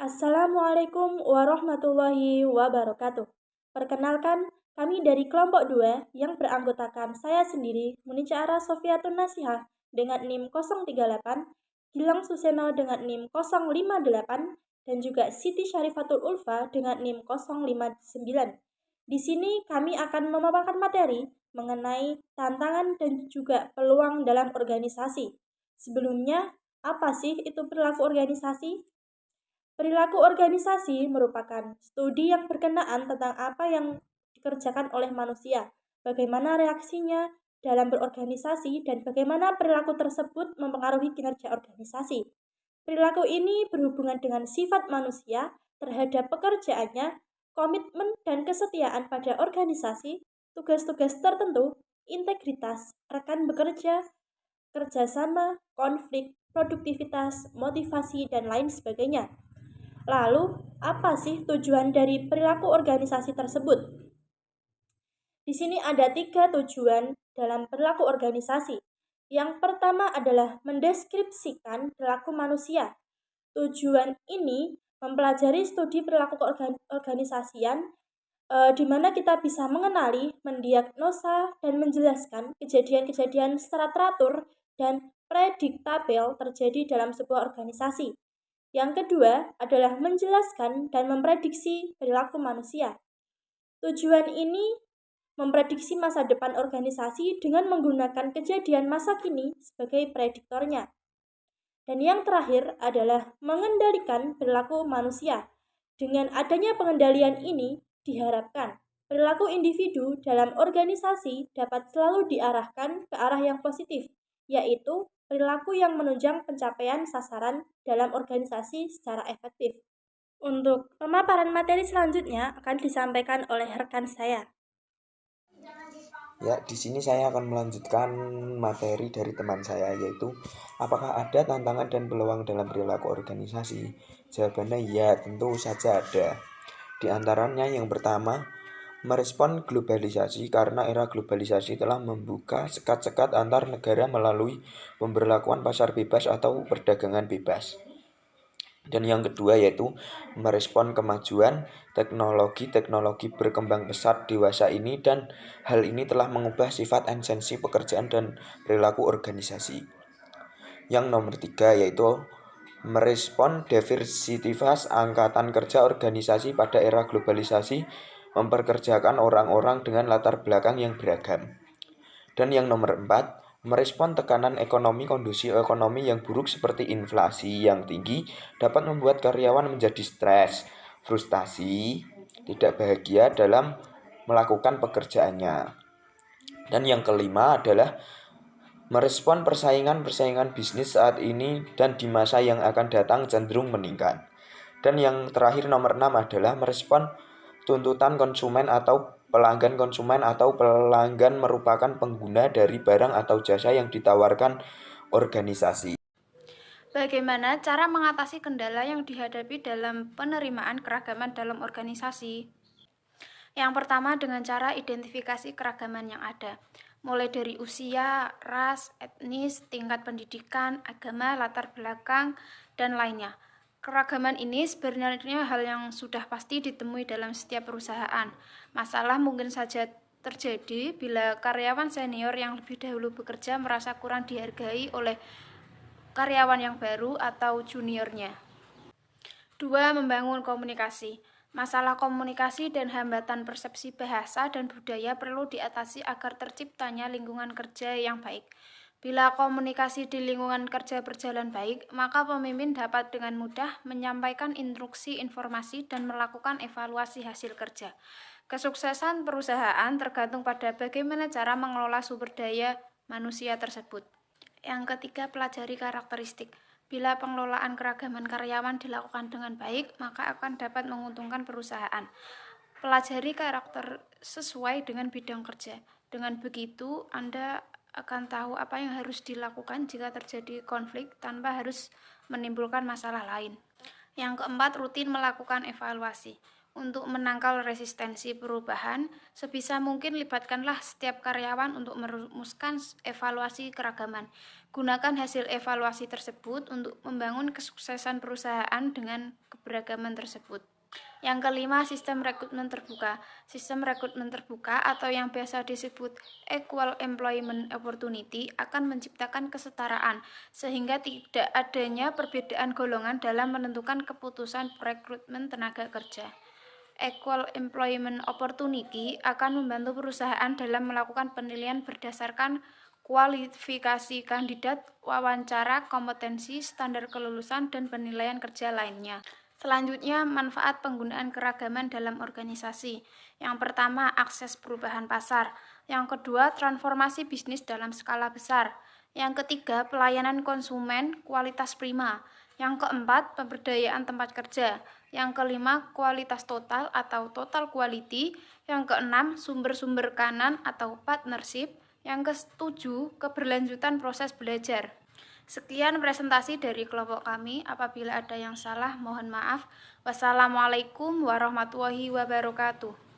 Assalamualaikum warahmatullahi wabarakatuh. Perkenalkan, kami dari kelompok 2 yang beranggotakan saya sendiri, Munica Ara Sofiatun Nasihah dengan NIM 038, Gilang Suseno dengan NIM 058, dan juga Siti Syarifatul Ulfa dengan NIM 059. Di sini kami akan memaparkan materi mengenai tantangan dan juga peluang dalam organisasi. Sebelumnya, apa sih itu perilaku organisasi? Perilaku organisasi merupakan studi yang berkenaan tentang apa yang dikerjakan oleh manusia, bagaimana reaksinya dalam berorganisasi, dan bagaimana perilaku tersebut mempengaruhi kinerja organisasi. Perilaku ini berhubungan dengan sifat manusia terhadap pekerjaannya, komitmen dan kesetiaan pada organisasi, tugas-tugas tertentu, integritas, rekan bekerja, kerjasama, konflik, produktivitas, motivasi, dan lain sebagainya. Lalu, apa sih tujuan dari perilaku organisasi tersebut? Di sini ada 3 tujuan dalam perilaku organisasi. Yang pertama adalah mendeskripsikan perilaku manusia. Tujuan ini mempelajari studi perilaku keorganisasian di mana kita bisa mengenali, mendiagnosa, dan menjelaskan kejadian-kejadian secara teratur dan prediktabel terjadi dalam sebuah organisasi. Yang kedua adalah menjelaskan dan memprediksi perilaku manusia. Tujuan ini memprediksi masa depan organisasi dengan menggunakan kejadian masa kini sebagai prediktornya. Dan yang terakhir adalah mengendalikan perilaku manusia. Dengan adanya pengendalian ini, diharapkan perilaku individu dalam organisasi dapat selalu diarahkan ke arah yang positif, yaitu perilaku yang menunjang pencapaian sasaran dalam organisasi secara efektif. Untuk pemaparan materi selanjutnya akan disampaikan oleh rekan saya. Ya, di sini saya akan melanjutkan materi dari teman saya, yaitu apakah ada tantangan dan peluang dalam perilaku organisasi? Jawabannya ya, tentu saja ada. Di antaranya yang pertama, merespon globalisasi karena era globalisasi telah membuka sekat-sekat antar negara melalui pemberlakuan pasar bebas atau perdagangan bebas. Dan yang kedua yaitu merespon kemajuan teknologi berkembang pesat dewasa ini, dan hal ini telah mengubah sifat esensi pekerjaan dan perilaku organisasi. Yang nomor tiga yaitu merespon diversitas angkatan kerja organisasi pada era globalisasi, memperkerjakan orang-orang dengan latar belakang yang beragam. Dan yang nomor 4, merespon tekanan ekonomi. Kondisi ekonomi yang buruk seperti inflasi yang tinggi dapat membuat karyawan menjadi stres, frustasi, tidak bahagia dalam melakukan pekerjaannya. Dan yang kelima adalah merespon persaingan bisnis saat ini dan di masa yang akan datang cenderung meningkat. Dan yang terakhir nomor 6 adalah merespon tuntutan konsumen atau pelanggan merupakan pengguna dari barang atau jasa yang ditawarkan organisasi. Bagaimana cara mengatasi kendala yang dihadapi dalam penerimaan keragaman dalam organisasi? Yang pertama dengan cara identifikasi keragaman yang ada, mulai dari usia, ras, etnis, tingkat pendidikan, agama, latar belakang, dan lainnya. Keragaman ini sebenarnya hal yang sudah pasti ditemui dalam setiap perusahaan. Masalah mungkin saja terjadi bila karyawan senior yang lebih dahulu bekerja merasa kurang dihargai oleh karyawan yang baru atau juniornya. 2. Membangun komunikasi. Masalah komunikasi dan hambatan persepsi bahasa dan budaya perlu diatasi agar terciptanya lingkungan kerja yang baik. Bila komunikasi di lingkungan kerja berjalan baik, maka pemimpin dapat dengan mudah menyampaikan instruksi, informasi, dan melakukan evaluasi hasil kerja. Kesuksesan perusahaan tergantung pada bagaimana cara mengelola sumber daya manusia tersebut. Yang ketiga, pelajari karakteristik. Bila pengelolaan keragaman karyawan dilakukan dengan baik, maka akan dapat menguntungkan perusahaan. Pelajari karakter sesuai dengan bidang kerja. Dengan begitu, Anda akan tahu apa yang harus dilakukan jika terjadi konflik tanpa harus menimbulkan masalah lain. Yang keempat, rutin melakukan evaluasi. Untuk menangkal resistensi perubahan, sebisa mungkin libatkanlah setiap karyawan untuk merumuskan evaluasi keragaman. Gunakan hasil evaluasi tersebut untuk membangun kesuksesan perusahaan dengan keberagaman tersebut. Yang kelima, sistem rekrutmen terbuka. Sistem rekrutmen terbuka atau yang biasa disebut Equal Employment Opportunity akan menciptakan kesetaraan, sehingga tidak adanya perbedaan golongan dalam menentukan keputusan rekrutmen tenaga kerja. Equal Employment Opportunity akan membantu perusahaan dalam melakukan penilaian berdasarkan kualifikasi kandidat, wawancara, kompetensi, standar kelulusan, dan penilaian kerja lainnya. Selanjutnya, manfaat penggunaan keragaman dalam organisasi. Yang pertama, akses perubahan pasar. Yang kedua, transformasi bisnis dalam skala besar. Yang ketiga, pelayanan konsumen kualitas prima. Yang keempat, pemberdayaan tempat kerja. Yang kelima, kualitas total atau total quality. Yang keenam, sumber-sumber kanan atau partnership. Yang ketujuh, keberlanjutan proses belajar. Sekian presentasi dari kelompok kami. Apabila ada yang salah, mohon maaf. Wassalamualaikum warahmatullahi wabarakatuh.